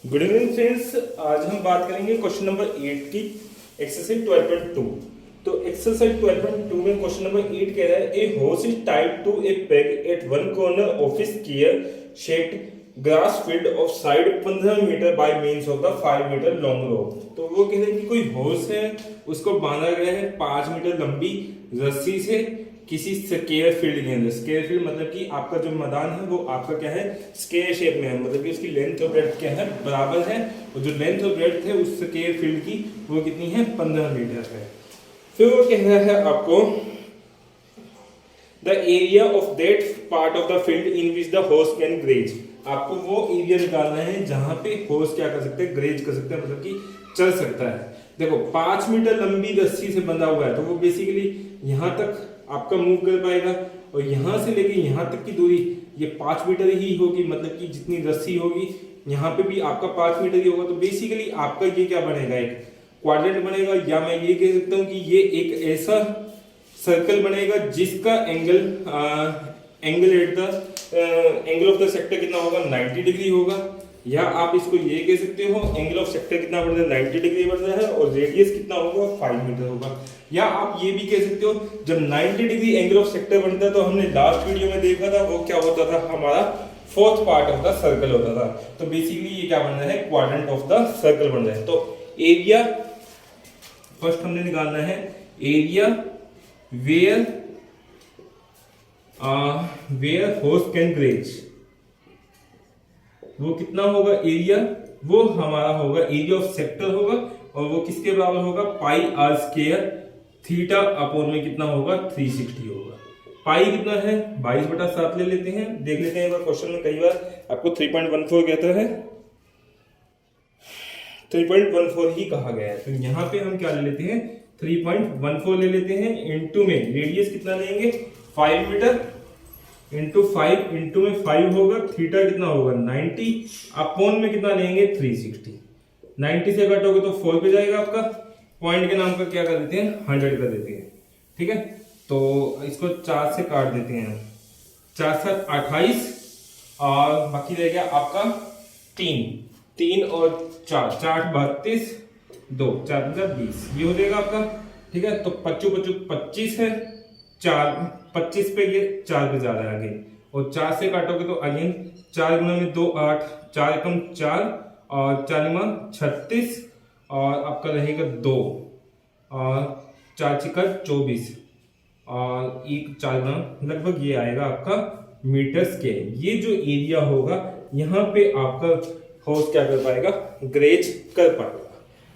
Good evening friends. आज हम बात करेंगे क्वेश्चन नंबर 8 की एक्सरसाइज 12.2। तो एक्सरसाइज 12.2 में क्वेश्चन नंबर 8 कह रहा है a horse is tied to a peg at one corner of his square shaped grass field of side 15 metre by means of the 5 metre long rope. तो वो कह रहे हैं कि कोई हॉर्स है, उसको बांधा गया है 5 मीटर लंबी रस्सी से किसी स्क्वायर फील्ड के अंदर। स्क्वायर फील्ड मतलब कि आपका जो मैदान है वो आपका क्या है, स्क्वायर शेप में है, मतलब कि उसकी लेंथ और ब्रेड्थ क्या है, बराबर है। और जो लेंथ और ब्रेड्थ है उस स्क्वायर फील्ड की वो कितनी है, 15 मीटर है। फिर वो कह रहा है आपको the area of that part of the field in which the horse can graze. आपको वो एरिया निकालना है जहां पे हॉर्स क्या कर सकते हैं, ग्रेज कर सकते हैं, मतलब कि चल सकता है। देखो 5 मीटर लंबी रस्सी से बंधा हुआ है तो वो बेसिकली यहां तक आपका मूव कर पाएगा और यहां से लेके यहां तक की दूरी ये 5 मीटर ही होगी, मतलब कि जितनी रस्सी होगी यहाँ पे भी आपका 5 मीटर ही होगा। तो बेसिकली आपका ये क्या बनेगा, एक क्वाड्रेंट बनेगा, या मैं ये कह सकता हूँ कि ये एक ऐसा सर्कल बनेगा जिसका angle at the angle of the sector कितना होगा, 90 डिग्री होगा। या आप इसको ये कह सकते हो एंगल ऑफ सेक्टर कितना बढ़ रहा है, 90 डिग्री बढ़ रहा है और रेडियस कितना होगा, 5 मीटर होगा। या आप ये भी कह सकते हो जब 90 डिग्री एंगल ऑफ सेक्टर बनता है तो हमने लास्ट वीडियो में देखा था वो क्या होता था, हमारा fourth part of the circle होता था। तो बेसिकली ये क्या बन रहा है, क्वाड्रेंट ऑफ द सर्कल बन रहा है। तो एरिया फर्स्ट हमने निकालना है, area where horse can graze. वो कितना होगा एरिया, वो हमारा होगा एरिया ऑफ सेक्टर होगा और वो किसके बराबर होगा, पाई आर स्क्वायर थीटा अपॉन में कितना होगा, 360 होगा। पाई कितना है, 22/7 ले लेते हैं, देख लेते हैं। क्वेश्चन में कई बार आपको 3.14 कहता है, 3.14 ही कहा गया है। तो यहाँ पे हम क्या ले लेते हैं, 3.14 ले लेते हैं। इंटू में रेडियस कितना लेंगे, 5 मीटर इंटू 5 इंटू में 5 होगा, थीटा कितना होगा 90 अपॉन में कितना लेंगे 360। 90 से घटोगे तो 4 पे जाएगा आपका, पॉइंट के नाम का क्या कर देते हैं 100 कर देते हैं। ठीक है, तो इसको 4 से काट देते हैं, 4 7 28 और बाकी रह गया आपका 3 और 4 4 32 2 4 20 ये हो जाएगा आपका। ठीक है, तो 25 25 है, 4 25 पे ये 4 पे ज्यादा है आगे, और 4 से काटोगे तो अगेन 4 गुना में 2 8 4 एकम 4 और 4 36 और आपका रहेगा 2 और 4 छिका 24 और एक 4 गुना लगभग ये आएगा आपका मीटर स्क्वायर। ये जो एरिया होगा यहाँ पे आपका हॉर्स क्या कर पाएगा, ग्रेज कर पाएगा।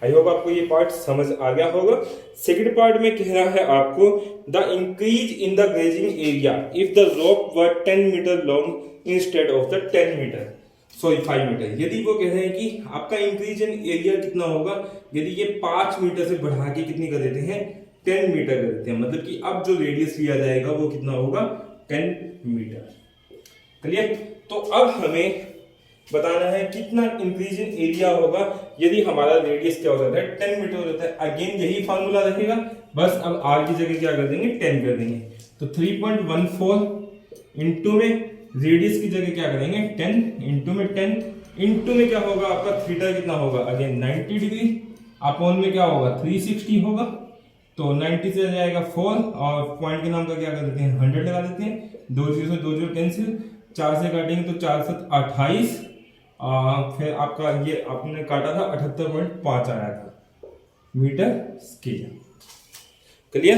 आई होप आपको ये पार्ट समझ आ गया होगा। सेकंड पार्ट में कह रहा है आपको the increase in the grazing area if the rope were 10 metre long instead of the 10 metre sorry 5 metre. यदि वो कह रहे हैं कि आपका इंक्रीज इन एरिया कितना होगा, यदि ये 5 मीटर से बढ़ा के कितनी कर देते हैं, 10 मीटर कर देते हैं, मतलब कि अब जो रेडियस लिया जाएगा वो कितना होगा, 10 मीटर। क्लियर। तो अब हमें बताना है कितना इंक्रीज इन एरिया होगा यदि हमारा रेडियस क्या हो जाता है, 10 मीटर हो जाता है। अगेन यही फार्मूला रहेगा, बस अब आर की जगह क्या कर देंगे, 10 कर देंगे। तो 3.14 इंटू में रेडियस की जगह क्या करेंगे 10 इंटू में 10 इंटू में क्या होगा आपका, थीटा कितना होगा, अगेन 90 डिग्री अपॉन में क्या होगा 360 होगा। तो 90 से जाएगा 4 और पॉइंट के नाम का क्या कर देते हैं 100 लगा देते हैं, 2 0 से 2 0 कैंसिल, 4 से काटेंगे तो 4 7 28 फिर आपका ये आपने काटा था 78.5 आया था मीटर स्क्वायर। क्लियर।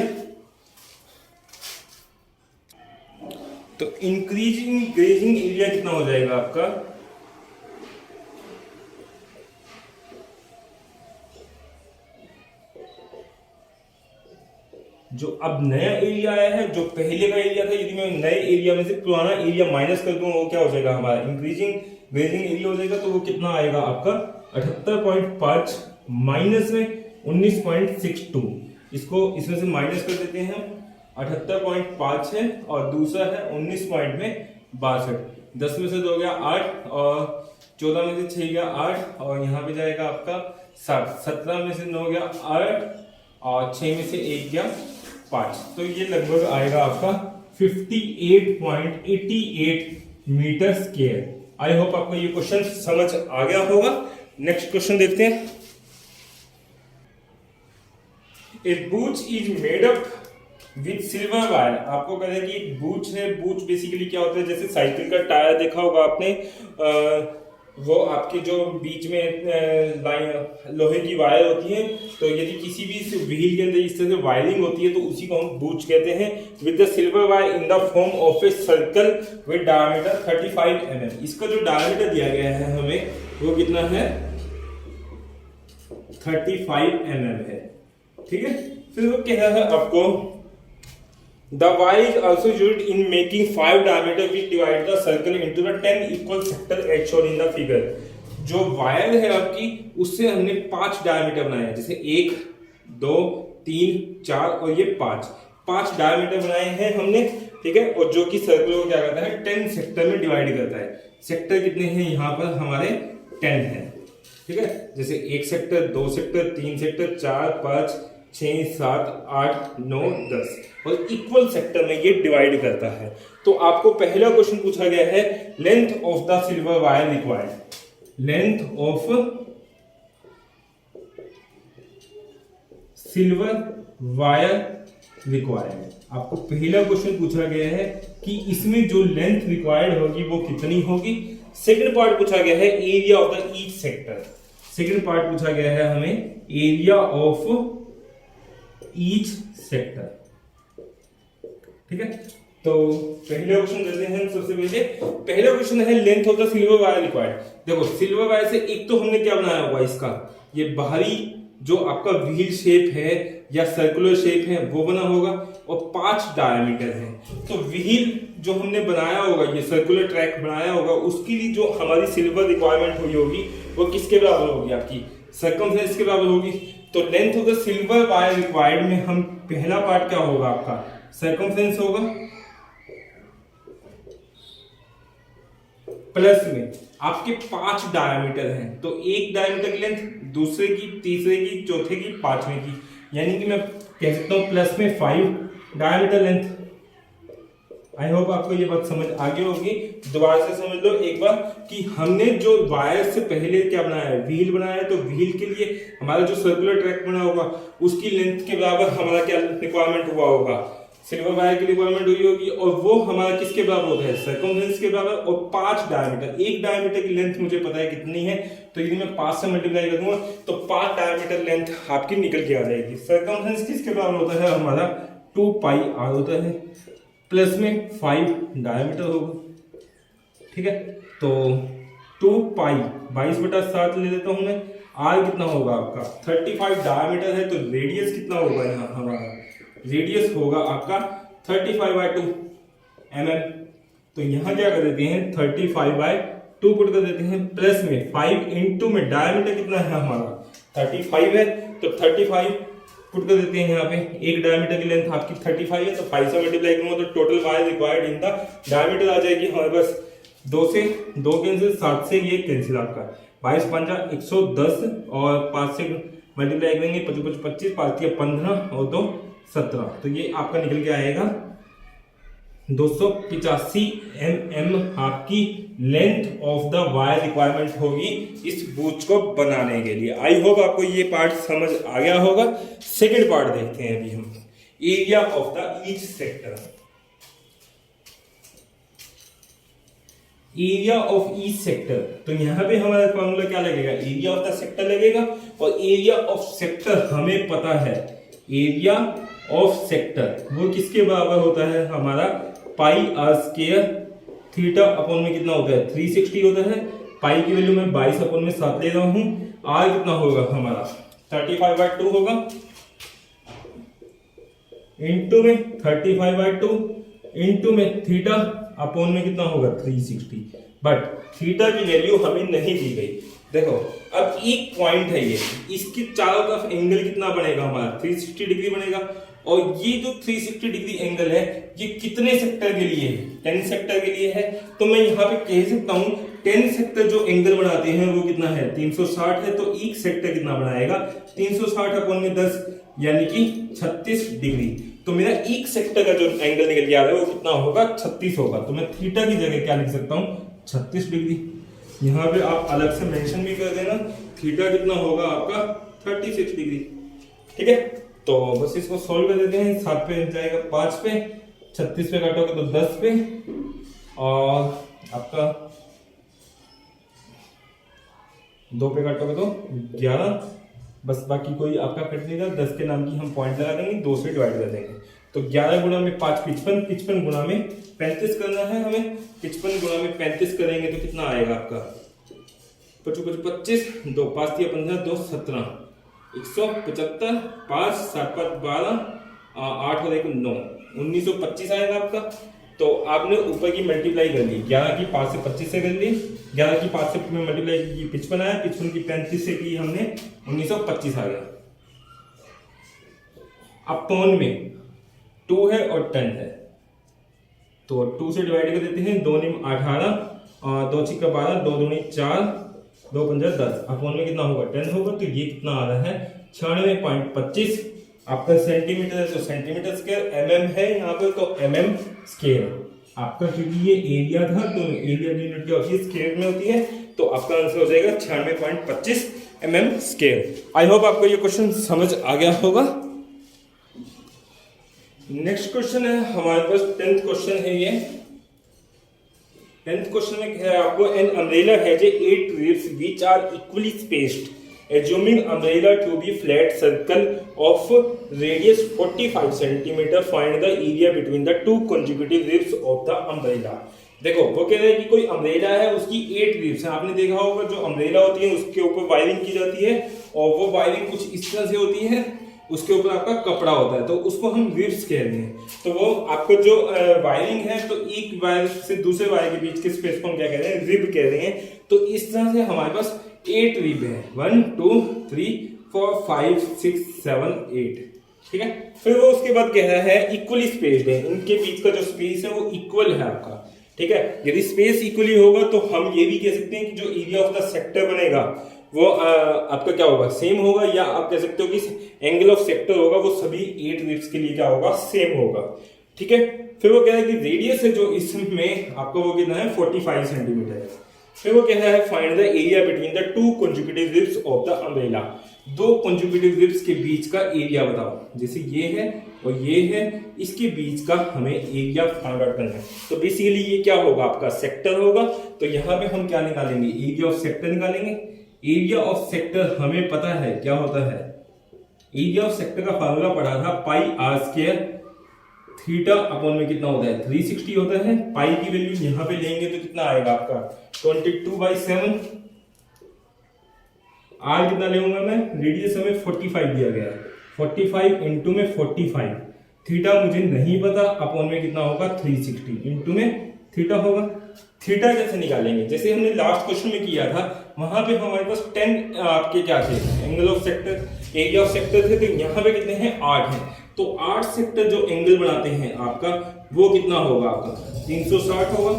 तो इंक्रीजिंग ग्रेजिंग एरिया कितना हो जाएगा आपका, जो अब नया एरिया आया है, जो पहले का एरिया था, यदि मैं नए एरिया में से पुराना एरिया माइनस कर दूं वो क्या हो जाएगा, हमारा इंक्रीजिंग ग्रेजिंग एरिया हो जाएगा। तो वो कितना आएगा आपका 78.5 माइनस में 19.62। इसको इसमें से माइनस कर देते हैं, 78.5 है और दूसरा है 19 पॉइंट में 62। 10 में से 2 गया 8 और 14 में से 6 गया 8 और यहाँ पे जाएगा आपका 7। 17 में से 9 गया 8 और 6 में से 1 गया 5। तो ये लगभग आएगा आपका 58.88 मीटर स्क्वायर। आई होप आपको ये क्वेश्चन समझ आ गया होगा। नेक्स्ट क्वेश्चन देखते हैं। A brooch is made up with silver wire. आपको कहते हैं कि एक बूच है। बूच बेसिकली क्या होता है, जैसे साइकिल का टायर देखा होगा आपने, वो आपके जो बीच में लोहे की वायर होती है, तो यदि किसी भी व्हील के अंदर इस तरह से वायरिंग होती है तो उसी को हम बूच कहते हैं। With the silver wire in the form of a circle with diameter 35 mm। इसका जो डायमीटर दिया गया है हमें वो कितना है, 35 mm है। ठीक है, फिर वो कह रहा है आपको the wire is also used in making 5 diameter which divide the circle into the 10 equal sector as shown in the figure। जो वायर है आपकी उससे हमने 5 डायमीटर बनाए हैं, जैसे 1 2 3 4 और ये 5 डायमीटर बनाए हैं हमने। ठीक है, और जो कि सर्कल को क्या करता है 10 सेक्टर में डिवाइड करता है। सेक्टर कितने हैं यहाँ पर हमारे 10 हैं। ठीक है, जैसे 1 सेक्टर 2 सेक्टर 3 सेक्टर 4 5 6 7 8 9 10 और इक्वल सेक्टर में ये डिवाइड करता है। तो आपको पहला क्वेश्चन पूछा गया है length of the silver wire required. Length of silver wire required. आपको पहला क्वेश्चन पूछा गया है कि इसमें जो लेंथ रिक्वायर्ड होगी वो कितनी होगी। सेकंड पार्ट पूछा गया है area of the each sector. Second part पूछा गया है हमें एरिया ऑफ ईच सेक्टर। ठीक है, तो पहले क्वेश्चन करते हैं सबसे पहले। पहला क्वेश्चन है length of the silver wire required. देखो सिल्वर वायर से एक तो हमने क्या बनाया होगा, इसका ये बाहरी जो आपका व्हील शेप है या सर्कुलर शेप है वो बना होगा और 5 डायमीटर है। तो व्हील जो हमने बनाया होगा, ये सर्कुलर ट्रैक बनाया होगा, उसके लिए जो हमारी सिल्वर रिक्वायरमेंट हुई होगी वो किसके बराबर होगी, आपकी सर्कमफ्रेंस के बराबर होगी। तो length of the silver wire required में हम पहला पार्ट क्या होगा आपका सर्कमफ्रेंस होगा, प्लस में आपके 5 डायमीटर हैं, तो एक डायमीटर की लेंथ, दूसरे की, तीसरे की, चौथे की, पांचवें की, यानी कि मैं कह सकता हूं प्लस में 5 डायमीटर लेंथ। आई होप आपको ये बात समझ आ गई होगी। दोबारा से समझ लो एक बार कि हमने जो वायर से पहले क्या बनाया है, व्हील बनाया है, तो व्हील के लिए हमारा जो सर्कुलर ट्रैक बना होगा उसकी लेंथ के बराबर हमारा क्या रिक्वायरमेंट हुआ होगा, सिल्वर वायर की रिक्वायरमेंट हुई होगी, और वो हमारा किसके बराबर होता है, सर्कमफ्रेंस के बराबर। और 5 डायमीटर, एक डायमीटर की लेंथ मुझे पता है कितनी है, तो यदि मैं 5 से मल्टीप्लाई कर दूंगा तो 5 डायमीटर लेंथ आपकी निकल के आ जाएगी। सर्कमफ्रेंस किसके बराबर होता है हमारा 2 पाई r होता है, प्लस में 5 डायमीटर होगा। ठीक है, तो 2 पाई 22/7 ले लेता हूं मैं। r कितना होगा आपका 35 डायमीटर है, तो रेडियस कितना होगा यहाँ हमारा, रेडियस होगा आपका 35/2 mm। तो यहाँ क्या कर देते हैं 35/2 पुट कर देते हैं, प्लस में 5 इंटू में डायमीटर कितना है हमारा 35 है, तो 35 पुट कर देते हैं यहाँ पे। एक डायमीटर की लेंथ आपकी 35 है, तो 5 से मल्टीप्लाई करूंगा तो total wire required in the diameter आ जाएगी हमारे पास 2 से 2 कैंसिल, 7 से ये कैंसिल आपका 22 पंजा 110 और 5 से मल्टीप्लाई करेंगे 25 25 5 15 और 2 17, तो ये आपका निकल के आएगा 285 mm आपकी length of the wire requirement होगी इस बूच को बनाने के लिए। आई होप आपको ये पार्ट समझ आ गया होगा। सेकंड पार्ट देखते हैं अभी हम, area of the each sector. Area of each sector, तो यहां पे हमारा फॉर्मूला क्या लगेगा, एरिया ऑफ द सेक्टर लगेगा, और एरिया ऑफ सेक्टर हमें पता है, एरिया ऑफ सेक्टर वो किसके बराबर होता है हमारा पाई r स्क्वायर थीटा अपॉन में कितना होता है 360 होता है। पाई की वैल्यू मैं 22 अपॉन में 7 ले रहा हूं। r कितना होगा हमारा 35/2 होगा, इंटू में 35/2 इंटू में थीटा अपॉन में कितना होगा 360, बट थीटा की वैल्यू हमें नहीं दी गई। देखो अब एक पॉइंट है ये, इसके चारों तरफ एंगल कितना बनेगा हमारा 360 डिग्री बनेगा, और ये जो 360 डिग्री एंगल है ये कितने सेक्टर के लिए है 10 सेक्टर के लिए है। तो मैं यहाँ पे कह सकता हूँ 10 सेक्टर जो एंगल बनाते हैं वो कितना है 360 है, तो एक सेक्टर कितना बनाएगा 360 अपॉन में 10 यानी कि 36 डिग्री। तो मेरा एक सेक्टर का जो एंगल निकल के आ रहा है वो कितना होगा 36 होगा, तो मैं थीटा की जगह क्या लिख सकता हूँ 36 डिग्री। यहाँ पे आप अलग से मेंशन भी कर देना, थीटा कितना होगा आपका 36 डिग्री। ठीक है, तो बस इसको सॉल्व कर देते हैं। 7 पे जाएगा 5 पे, 36 पे काटोगे तो 10 पे, और आपका 2 पे काटोगे तो 11, बस बाकी कोई आपका कट नहीं रहा। 10 के नाम की हम पॉइंट लगा देंगे, 2 से डिवाइड कर देंगे। तो 11 गुणा में 5 55, 55 गुणा में 35 करना है हमें। 55 गुणा में 35 करेंगे तो कितना आएगा आपका 55 25, 2 5 दिया 15, 2 17, 175, 5 7 5 12, 8 और 1 9, 1925 आएगा आपका। तो आपने ऊपर की मल्टीप्लाई कर ली, 11 की 5 से 25 से कर ली, 11 की 5 से मल्टीप्लाई की 55 आया, 55 की 35 से की हमने 1925 आ गया। अब पौन में 2 है और 10 है, तो 2 से डिवाइड कर देते हैं। 2 निम 18, 2 छिक्का 12, 2 दूनी 4, 2 पंजा 10, अपॉन में कितना होगा 10 होगा। तो ये कितना आ रहा है 96.25। आपका सेंटीमीटर है तो सेंटीमीटर स्क्वायर, एमएम है यहाँ पर तो एमएम स्क्वायर आपका, क्योंकि ये एरिया था तो एरिया की यूनिट क्या होती है स्क्वायर में होती है। तो आपका आंसर हो जाएगा 96.25 mm स्क्वायर। आई होप आपको ये क्वेश्चन समझ आ गया होगा। नेक्स्ट क्वेश्चन है हमारे पास 10th क्वेश्चन है। ये 10th क्वेश्चन में है आपको an umbrella has 8 ribs which are equally spaced, assuming umbrella to be flat circle of radius 45 cm, find the area between the two consecutive ribs of the umbrella। देखो वो कह रहे हैं कि कोई अम्ब्रेला है, उसकी 8 रिब्स हैं। आपने देखा होगा जो अम्ब्रेला होती है उसके ऊपर वायरिंग की जाती है, और वो वायरिंग कुछ इस तरह से होती है, उसके ऊपर आपका कपड़ा होता है, तो उसको हम रिब्स कह रहे हैं। तो वो आपको जो वायरिंग है, तो एक वायर से दूसरे वायर के बीच के स्पेस को हम क्या कह रहे हैं, रिब कह रहे हैं। तो इस तरह से हमारे पास 8 रिब है, 1 2 3 4 5 6 7 8। ठीक है, फिर वो उसके बाद कह रहा है इक्वली स्पेस्ड है, इनके बीच का जो स्पेस है वो इक्वल है आपका। ठीक है, यदि स्पेस इक्वली होगा तो हम ये भी कह सकते हैं कि जो एरिया ऑफ द सेक्टर बनेगा वो आपका क्या होगा, सेम होगा, या आप कह सकते हो कि एंगल ऑफ सेक्टर होगा वो सभी 8 रिब्स के लिए क्या होगा, सेम होगा। ठीक है, फिर वो कह रहा है कि रेडियस है जो इसमें आपको वो कितना है 45 सेंटीमीटर है। फिर वो कह रहा है find the area between the two consecutive ribs of the umbrella, 2 consecutive ribs के बीच का एरिया बताओ। जैसे ये है और ये है, इसके बीच का हमें एरिया फाइंड आउट करना है। तो बेसिकली ये क्या होगा, आपका सेक्टर होगा। तो यहाँ पे हम क्या निकालेंगे, एरिया ऑफ सेक्टर निकालेंगे। एरिया ऑफ सेक्टर हमें पता है क्या होता है, एरिया ऑफ सेक्टर का फार्मूला पढ़ा था पाई आर स्क्वायर, थीटा अपॉन में कितना होता है 360 होता है। पाई की वैल्यू यहां पे लेंगे तो कितना आएगा आपका 22/7। आर कितना लेऊंगा मैं, रेडियस हमें 45 दिया गया है, 45 इंटू में 45, थीटा मुझे नहीं पता, अपॉन में कितना होगा 360 इंटू में थीटा होगा। थीटा कैसे निकालेंगे, जैसे हमने लास्ट क्वेश्चन में किया था, वहां पे हमारे पास 10 आपके क्या थे, angle of sector, area of sector थे, तो यहाँ पे कितने हैं 8 हैं। तो 8 सेक्टर जो एंगल बनाते हैं आपका वो कितना होगा, आपका 360 होगा।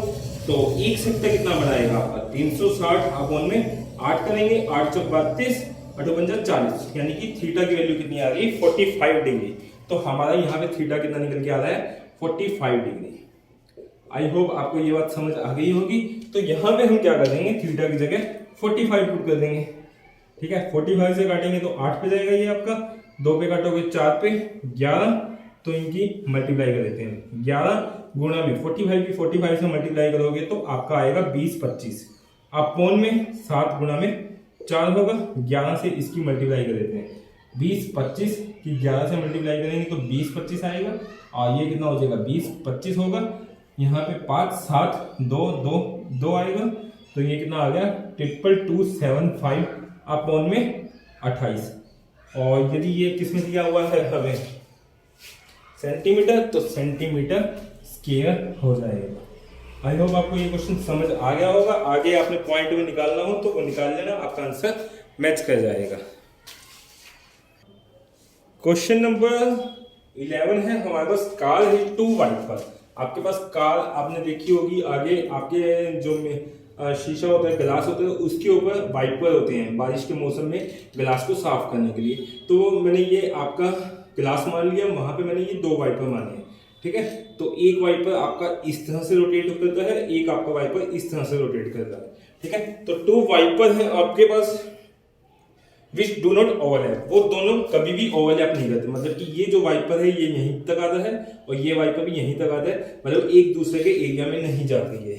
तो एक सेक्टर कितना बनाएगा आपका 360 अपॉन में 8 करेंगे, 8 चौक 32, 8 पंजा 40, यानी कि थीटा की वैल्यू कितनी आ रही है 45 डिग्री। तो हमारा यहाँ पे थीटा कितना निकल के आ रहा है 45 डिग्री। आई होप आपको ये बात समझ आ गई होगी। तो यहाँ पे हम क्या कर देंगे, थीटा की जगह 45 पुट कर देंगे। ठीक है, 45 से काटेंगे तो 8 पे जाएगा ये आपका, 2 पे काटोगे 4 पे 11, तो इनकी मल्टीप्लाई कर देते हैं। 11 गुणा में 45 की 45 से मल्टीप्लाई करोगे तो आपका आएगा 20/25, अपॉन में 7 गुणा में 4 होगा, 11 से इसकी मल्टीप्लाई कर देते हैं। 20/25 की 11 से मल्टीप्लाई करेंगे तो 20/25 आएगा, और ये कितना हो जाएगा 20/25 होगा। यहाँ पे 5 7 2 2 2 आएगा, तो ये कितना आ गया 22275 अपॉन में 28। और यदि ये किसमें दिया हुआ है हमें सेंटीमीटर, तो सेंटीमीटर स्क्वायर हो जाएगा। आई होप आपको ये क्वेश्चन समझ आ गया होगा। आगे आपने पॉइंट में निकालना हो तो वो निकाल लेना, आपका आंसर मैच कर जाएगा। क्वेश्चन नंबर 11 है हमारे पास, कार है 2 वाइपर। आपके पास कार आपने देखी होगी, आगे आपके जो शीशा होता है, ग्लास होता है, उसके ऊपर वाइपर होते हैं बारिश के मौसम में ग्लास को साफ करने के लिए। तो मैंने ये आपका ग्लास मान लिया, वहां पे मैंने ये 2 वाइपर माने। ठीक है, तो एक वाइपर आपका इस तरह से रोटेट करता है, एक आपका वाइपर इस तरह से रोटेट करता है। ठीक है। तो 2 वाइपर है आपके पास विच डू नॉट ओवरलैप, वो दोनों कभी भी ओवरलैप नहीं करते, मतलब कि ये जो वाइपर है ये यहीं तक आता है और ये वाइपर भी यहीं तक आता है, मतलब एक दूसरे के एरिया में नहीं जाती है।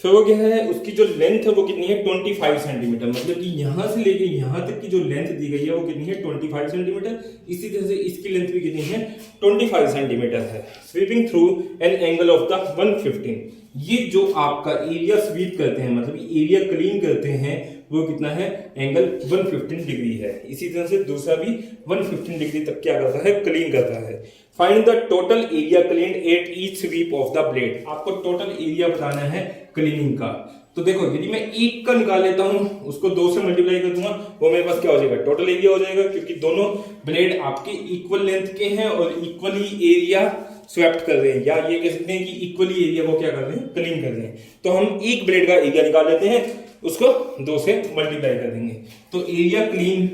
फिर वो क्या है, उसकी जो लेंथ है वो कितनी है 25 सेंटीमीटर, मतलब कि यहां से लेके यहां तक की जो लेंथ दी गई है वो कितनी है 25 सेंटीमीटर। इसी तरह से इसकी लेंथ भी कितनी है 25 सेंटीमीटर है। Sweeping through an angle of the 115, ये जो आपका एरिया स्वीप करते हैं मतलब एरिया क्लीन करते हैं वो कितना है, एंगल 115 डिग्री है। इसी तरह से दूसरा भी 115 डिग्री तक क्या करता है, क्लीन करता है। Find the total area clean at each sweep of the blade, आपको टोटल एरिया बताना है क्लीनिंग का। तो देखो यदि मैं एक का निकाल लेता हूं उसको 2 से मल्टीप्लाई कर दूंगा, वो मेरे पास क्या हो जाएगा, टोटल एरिया हो जाएगा, क्योंकि दोनों ब्लेड आपके इक्वल लेंथ के हैं और इक्वली एरिया स्वेप्ट कर रहे हैं, या ये कह सकते हैं कि इक्वली एरिया को क्या कर रहे हैं, क्लीन कर रहे हैं। तो हम एक ब्लेड का एरिया निकाल लेते हैं, उसको 2 से मल्टीप्लाई कर देंगे। तो एरिया क्लीन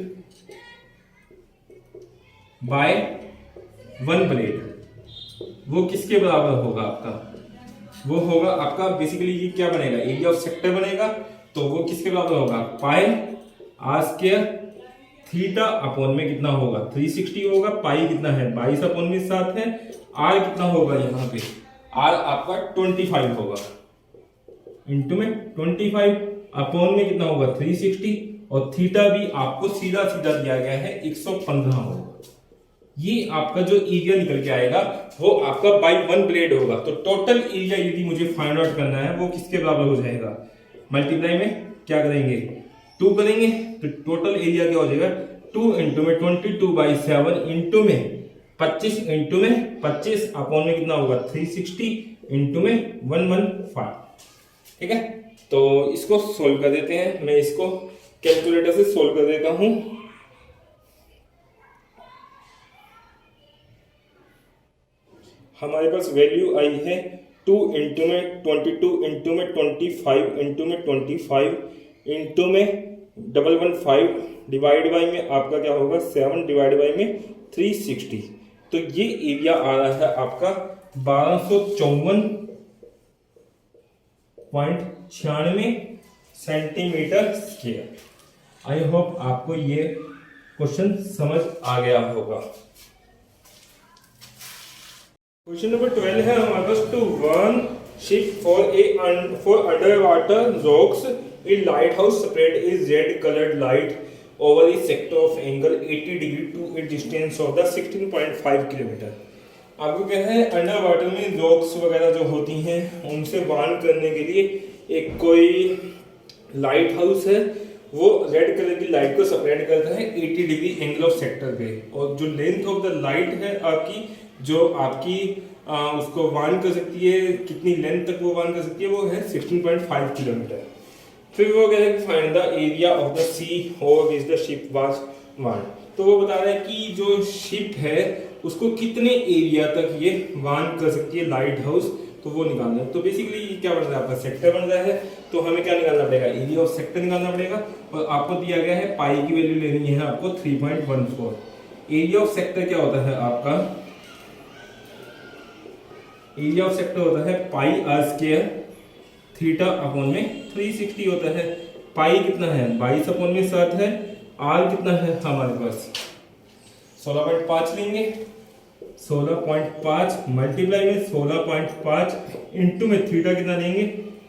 बाय 1 ब्लेड वो किसके बराबर होगा आपका, वो होगा आपका बेसिकली ये क्या बनेगा, एरिया ऑफ सेक्टर बनेगा। तो वो किसके बराबर होगा, पाई आर स्क्वायर थीटा अपॉन में कितना होगा 360 होगा, पाई कितना है 22 अपॉन में 7 है, आर कितना होगा यहाँ पे, आर आपका 25 होगा, इंटू में 25 अपॉन में कितना होगा 360, और थीटा भी आपको सीधा सीधा दिया गया है 115 होगा। ये आपका जो एरिया निकल के आएगा वो आपका बाय 1 ब्लेड होगा। तो टोटल एरिया यदि मुझे फाइंड आउट करना है वो किसके बराबर हो जाएगा, मल्टीप्लाई में क्या करेंगे 2 करेंगे, तो टोटल एरिया क्या हो जाएगा 2 इंटू में 22/7 इंटू में 25 इंटू में 25 अपॉन में कितना होगा 360 इंटू में 115। ठीक है, तो इसको सोल्व कर देते हैं, मैं इसको कैलकुलेटर से सोल्व कर देता हूं। हमारे पास वैल्यू आई है 2 इंटू में 22 इंटू में 25 इंटू में 25 इंटू में 115 डिवाइड बाई में आपका क्या होगा 7 डिवाइड बाई में 360। तो ये एरिया आ रहा है आपका 1254.96 सेंटीमीटर स्क्वायर। आई होप आपको ये क्वेश्चन समझ आ गया होगा। क्वेश्चन नंबर 12 है हमारे पास, to warn ship for underwater rocks in lighthouse spread is red coloured light over a sector of angle 80 degree to a distance of the 16.5 kilometre. आपको क्या है, अंडर वाटर में rocks वगैरह जो होती हैं उनसे वार्न करने के लिए एक कोई लाइट हाउस है, वो रेड कलर की लाइट को सेपरेट करता है 80 डिग्री एंगल ऑफ सेक्टर पे, और जो लेंथ ऑफ द लाइट है आपकी जो आपकी उसको वार्न कर सकती है, कितनी लेंथ तक वो वार्न कर सकती है, वो है 16.5 किलोमीटर। फिर वो कहते हैं find the area of the sea over which the ship was worn. तो वो बता रहा है कि जो शिप है उसको कितने एरिया तक ये वार्न कर सकती है लाइट हाउस, तो वो निकालना है। तो बेसिकली क्या बन रहा है आपका सेक्टर बन रहा है, तो हमें क्या निकालना पड़ेगा, एरिया ऑफ सेक्टर निकालना पड़ेगा, और आपको दिया गया है पाई की वैल्यू लेनी है आपको 3.14। एरिया ऑफ सेक्टर क्या होता है आपका, एरिया ऑफ सेक्टर होता है पाई आर स्क्वायर थीटा अपॉन में 360 होता है। पाई कितना है 22 अपॉन में 7 है, आर कितना है हमारे पास 16.5 लेंगे, 16.5 मल्टीप्लाई में 16.5 इंटू में थीटा कितना लेंगे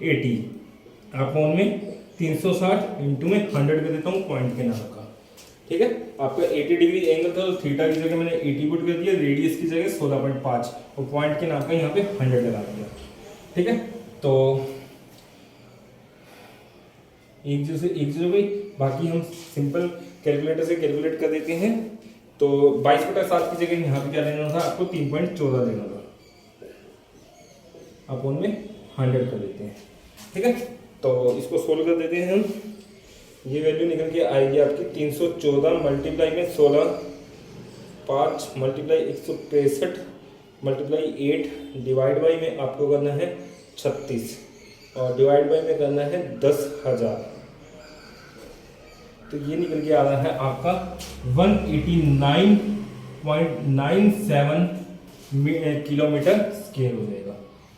80 अपॉन में 360 इंटू में 100 कर देता हूँ पॉइंट के नाम का। ठीक है, आपका 80 डिग्री एंगल था तो थीटा की जगह मैंने 80 पुट कर दिया, रेडियस की जगह 16.5 और पॉइंट के नाम का यहाँ पे 100 लगा दिया। ठीक है, तो एक जीरो भाई, बाकी हम सिंपल कैलकुलेटर से कैलकुलेट कर देते हैं। तो 22/7 की जगह यहाँ पे क्या लेना था आपको 3.14 लेना था, अपॉन में 100 कर देते हैं। ठीक है, तो इसको सोल्व कर देते हैं हम। ये वैल्यू निकल के आएगी आपकी 314 मल्टीप्लाई में 16 5 मल्टीप्लाई 165 मल्टीप्लाई 8 डिवाइड बाई में आपको करना है 36 और डिवाइड बाई में करना है 10,000। तो ये निकल के आ रहा है आपका 189.97 किलोमीटर स्क्वायर हो जाएगा।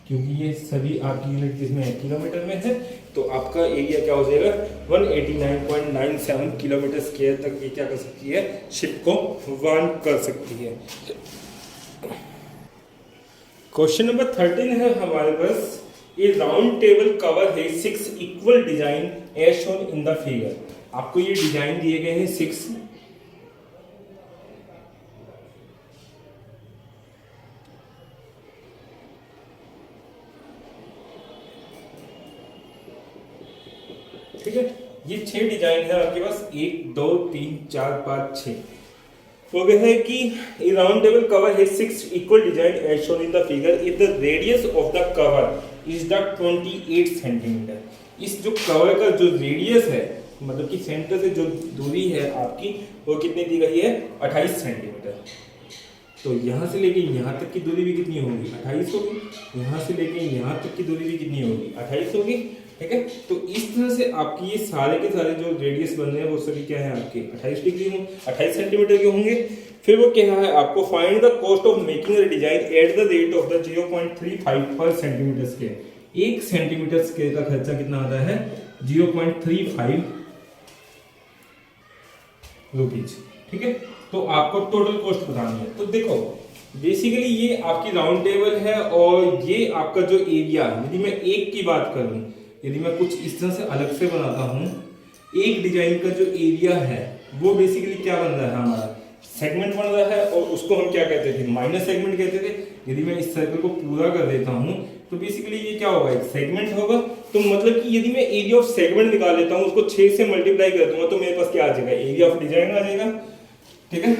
क्योंकि ये सभी आपकी यूनिट किसमें है, किलोमीटर में है, तो आपका एरिया क्या हो जाएगा 189.97 किलोमीटर स्क्वायर तक ये क्या कर सकती है, शिप को वहन कर सकती है। क्वेश्चन नंबर 13 है हमारे पास, ए राउंड टेबल कवर है 6 equal design as shown in the figure. आपको ये डिजाइन दिए गए हैं 6, ठीक है। ये 6 डिजाइन है आपके पास, 1 2 3 4 5 6। तो क्या है कि ए राउंड टेबल कवर है 6 equal design as shown in the figure if the radius of the cover is the 28 centimetre. इस जो कवर का जो रेडियस है, मतलब कि सेंटर से जो दूरी है आपकी, वो कितनी दी गई है 28 सेंटीमीटर। तो यहाँ से लेके यहाँ तक की दूरी भी कितनी होगी 28 होगी, यहाँ से लेके यहाँ तक की दूरी भी कितनी होगी 28 होगी, ठीक है। तो इस तरह से आपकी ये सारे के सारे जो रेडियस बन रहे हैं वो सभी क्या है आपके 28 डिग्री में 28 सेंटीमीटर के होंगे। फिर वो क्या है, आपको find the cost of making the design at the rate of the 0.35 पर सेंटीमीटर स्क्वायर। 1 सेंटीमीटर स्क्वायर का खर्चा कितना आता है 0.35 रुपीज, ठीक है। तो आपको टोटल कॉस्ट बतानी है। तो देखो बेसिकली ये आपकी राउंड टेबल है और ये आपका जो एरिया, यदि मैं एक की बात करूं, यदि मैं कुछ इस तरह से अलग से बनाता हूं, एक डिजाइन का जो एरिया है वो बेसिकली क्या बन रहा है हमारा सेगमेंट बन रहा है, और उसको हम क्या कहते थे माइनस सेगमेंट कहते थे। यदि मैं इस सर्कल को पूरा कर देता हूं तो बेसिकली ये क्या होगा, एक सेगमेंट होगा। तो मतलब कि यदि मैं एरिया ऑफ सेगमेंट निकाल लेता हूं, उसको 6 से मल्टीप्लाई कर दूंगा तो मेरे पास क्या आ जाएगा, एरिया ऑफ डिजाइन आ जाएगा, ठीक है।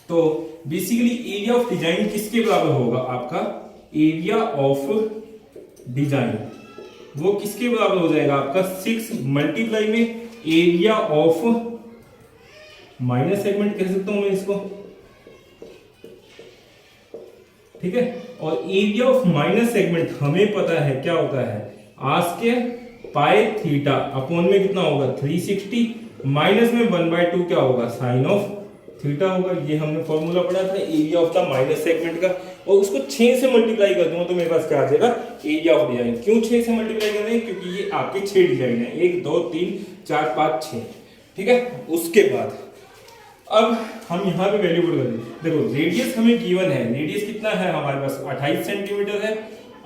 तो बेसिकली एरिया ऑफ डिजाइन किसके बराबर होगा, आपका एरिया ऑफ डिजाइन वो किसके बराबर हो जाएगा आपका 6 मल्टीप्लाई में एरिया ऑफ माइनस सेगमेंट कह सकता हूं मैं इसको, ठीक है। और एरिया ऑफ माइनस सेगमेंट हमें पता है क्या होता है, आस्क्वायर पाई थीटा अपॉन में कितना होगा 360 माइनस में 1/2 क्या होगा साइन ऑफ थीटा होगा। ये हमने फॉर्मूला पढ़ा था area of the minus segment का, और उसको 6 से मल्टीप्लाई कर दूंगा तो मेरे पास क्या आ जाएगा एरिया ऑफ डिजाइन। क्यों 6 से मल्टीप्लाई कर रहे हैं, क्योंकि ये आपके 6 डिजाइन है, 1 2 3 4 5 6, ठीक है। उसके बाद अब हम यहाँ पे वैल्यू पुट करें। देखो रेडियस हमें गिवन है, रेडियस कितना है हमारे पास 28 सेंटीमीटर है,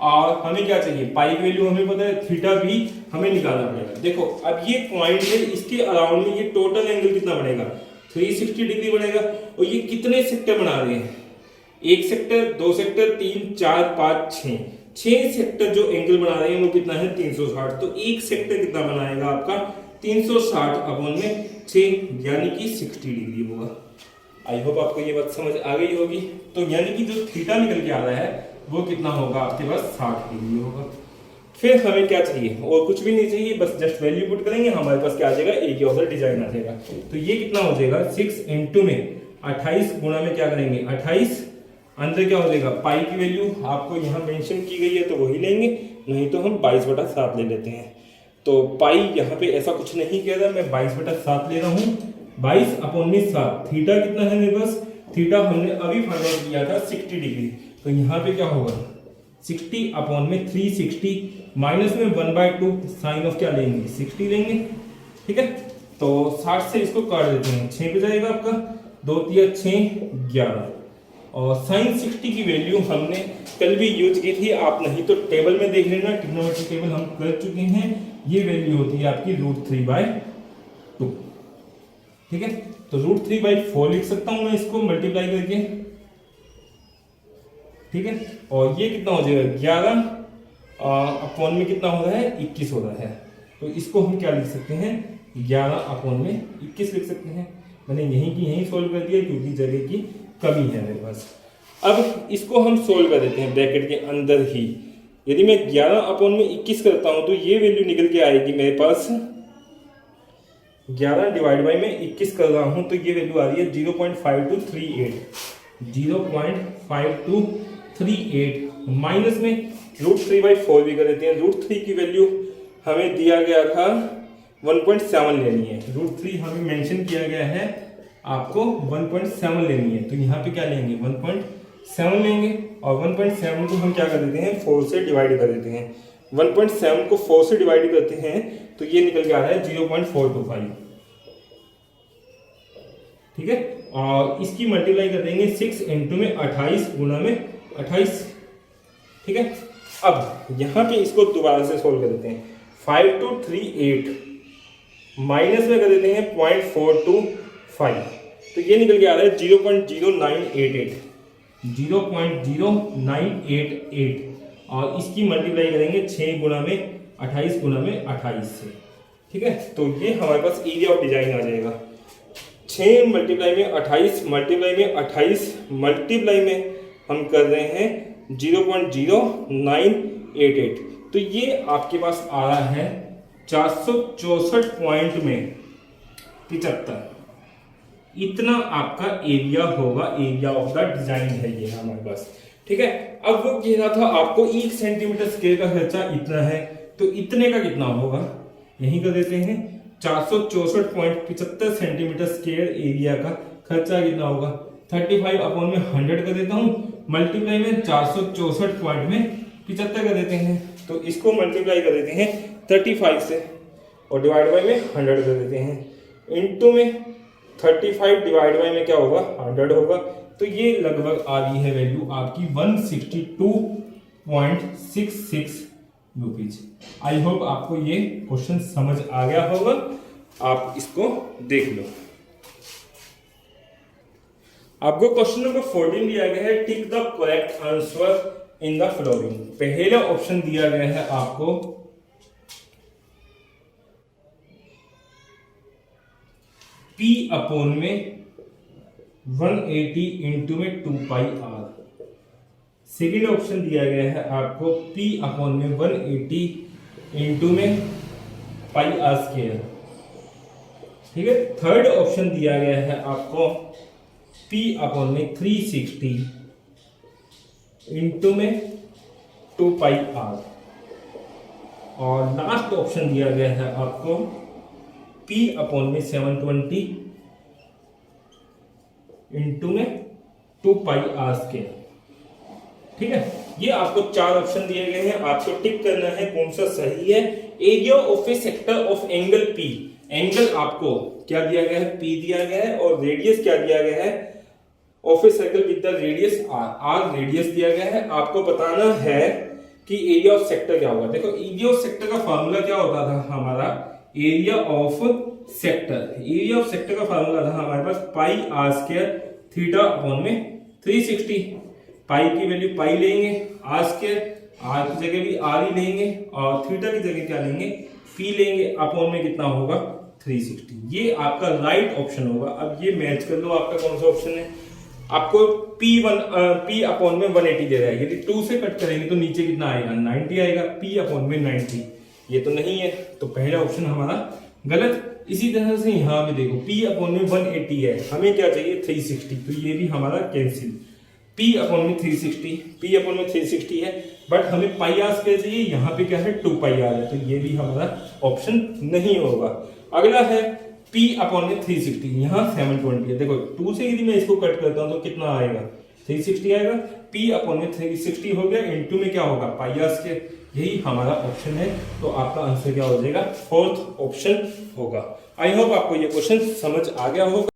और हमें क्या चाहिए पाई की वैल्यू हमें पता है, थीटा भी हमें निकालना पड़ेगा। देखो अब ये पॉइंट है, इसके अराउंड में ये टोटल एंगल कितना बनेगा 360 डिग्री बनेगा। और ये कितने सेक्टर बना रहे हैं, 1 सेक्टर 2 सेक्टर 3 4 5 6 सेक्टर जो एंगल बना रहे हैं वो कितना है 360। तो एक सेक्टर कितना बनाएगा आपका 360 अपॉन में 6 यानी कि 60 डिग्री होगा। आई होप आपको ये बात समझ आ गई होगी। तो यानी कि जो थीटा निकल के आ रहा है वो कितना होगा आपके पास 60 डिग्री होगा। फिर हमें क्या चाहिए, और कुछ भी नहीं चाहिए, बस जस्ट वैल्यू पुट करेंगे, हमारे पास क्या आ जाएगा एरिया ऑफ द डिजाइन आ जाएगा। तो ये कितना हो जाएगा 6 इंटू में 28 गुणा में क्या करेंगे 28, अंदर क्या हो जाएगा पाई की वैल्यू आपको यहाँ मेंशन की गई है तो वही लेंगे, नहीं तो हम 22/7 ले लेते हैं। तो पाई यहाँ पे ऐसा कुछ नहीं कह रहा, मैं 22/7 ले रहा हूँ। 22 अपॉन में 7, थीटा कितना है मेरे पास, थीटा हमने अभी फाइंड आउट किया था 60 डिग्री। तो यहाँ पे क्या होगा 60 अपॉन में 360 माइनस में 1/2 साइन ऑफ क्या लेंगे 60 लेंगे, ठीक है। तो 60 से इसको काट देते हैं, 6 पे जाएगा आपका, 2 3 6 11। और साइन 60 की वैल्यू हमने कल भी यूज की थी, आप नहीं तो टेबल में देख लेना, ट्रिग्नोमेट्री टेबल हम कर चुके हैं। ये वैल्यू होती है आपकी √3/2, ठीक है। तो √3/4 लिख सकता हूं मैं इसको मल्टीप्लाई करके, ठीक है। और ये कितना हो जाएगा 11 अपॉन में कितना हो रहा है 21 हो रहा है। तो इसको हम क्या लिख सकते हैं 11 अपॉन में 21 लिख सकते हैं। मैंने यहीं की यहीं सोल्व कर दिया क्योंकि जगह की कमी है मेरे पास। अब इसको हम सोल्व कर देते हैं ब्रैकेट के अंदर ही। यदि मैं 11 अपॉन में 21 करता हूं तो ये वैल्यू निकल के आएगी मेरे पास 11 डिवाइड बाई में 21 कर रहा हूं तो ये वैल्यू आ रही है 0.5238, 0.5238 माइनस में √3/4 भी कर देते हैं। √3 की वैल्यू हमें दिया गया था 1.7 लेनी है, √3 हमें मेंशन किया गया है आपको 1.7 लेनी है। तो यहाँ पे क्या लेंगे 1.7 1.7 लेंगे और 1.7 को हम क्या कर देते हैं 4 से डिवाइड कर देते हैं। 1.7 को 4 से डिवाइड करते हैं तो ये निकल के आ रहा है 0.425, ठीक है। और इसकी मल्टीप्लाई कर देंगे 6 इंटू में 28 गुना में 28, ठीक है। अब यहाँ पे इसको दोबारा से सोल्व कर देते हैं। 5 2 3 8 माइनस में कर देते हैं 0.425, तो ये निकल के आ रहा है 0.0988, 0.0988 और इसकी मल्टीप्लाई करेंगे 6 गुना में 28 गुना में 28 से, ठीक है। तो ये हमारे पास एरिया ऑफ डिजाइन आ जाएगा। 6 मल्टीप्लाई में 28 मल्टीप्लाई में 28 मल्टीप्लाई में हम कर रहे हैं 0.0988, तो ये आपके पास आ रहा है 464 पॉइंट में 75। इतना आपका एरिया होगा, एरिया ऑफ द डिजाइन है ये हमारे पास, ठीक है। अब वो कह रहा था आपको 1 सेंटीमीटर स्क्वायर का खर्चा इतना है, तो इतने का कितना होगा यही कर देते हैं। 464.75 सेंटीमीटर स्क्वायर एरिया का खर्चा कितना होगा 35 अपॉन में 100 कर देता हूं, मल्टीप्लाई में 464 पॉइंट में 75 कर देते हैं। तो इसको मल्टीप्लाई कर देते हैं 35 से और डिवाइड बाय में 100 कर देते हैं, इनटू में 35 डिवाइड बाय में क्या होगा 100 होगा। तो ये लगभग आ रही है वैल्यू आपकी 162.66 रुपीज। आई होप आपको ये क्वेश्चन समझ आ गया होगा, आप इसको देख लो। आपको क्वेश्चन नंबर 14 दिया गया है, tick the correct answer in the following. पहला ऑप्शन दिया गया है आपको P अपॉन में 180 इंटू में 2 पाई आर। सेकेंड ऑप्शन दिया गया है आपको P अपॉन में 180 इंटू में पाई आर स्क्वायर, ठीक है। थर्ड ऑप्शन दिया गया है आपको P अपॉन में 360 इंटू में 2 पाई आर। और लास्ट ऑप्शन दिया गया है आपको P अपॉन में 720 इंटू में 2 पाई आर स्क्वायर, ठीक है। ये आपको 4 ऑप्शन दिए गए हैं, आपको टिक करना है कौन सा सही है। Area of A sector of angle P, angle आपको क्या दिया गया है P दिया गया है, और रेडियस क्या दिया गया है of a circle with the radius R, R radius दिया गया है। आपको बताना है कि एरिया ऑफ सेक्टर क्या होगा। देखो एरिया ऑफ सेक्टर का फार्मूला क्या होता था हमारा, area of sector, area of sector का फार्मूला था हमारे पास पाई आर स्क्वायर थीटा अपॉन में 360। पाई की वैल्यू पाई लेंगे, आर स्क्वायर आर की जगह भी आर ही लेंगे और थीटा की जगह क्या लेंगे पी लेंगे, अपॉन में कितना होगा 360। ये आपका राइट ऑप्शन होगा। अब ये मैच कर लो आपका कौन सा ऑप्शन है। आपको P अपॉन में 180 दे रहा है, यदि 2 से कट करेंगे तो नीचे कितना आएगा 90 आएगा, P अपॉन में 90 ये तो नहीं है, तो पहला ऑप्शन हमारा गलत। इसी तरह से यहाँ पे देखो P अपॉन में 180 है, हमें क्या चाहिए 360, तो ये भी हमारा कैंसिल। P अपॉन में 360 है, बट हमें पाई आर स्क्वायर चाहिए, यहाँ पे क्या है 2 पाई आर है, तो ये भी हमारा ऑप्शन नहीं होगा। अगला है P अपॉन में 360, यहाँ 720 है। देखो 2 से यदि मैं इसको कट करता हूँ तो कितना आएगा 360 आएगा। P अपॉन में 360 हो गया, इनटू में क्या होगा पाई आर स्क्वायर, यही हमारा ऑप्शन है। तो आपका आंसर क्या हो जाएगा 4th ऑप्शन होगा। आई होप आपको ये क्वेश्चन समझ आ गया होगा।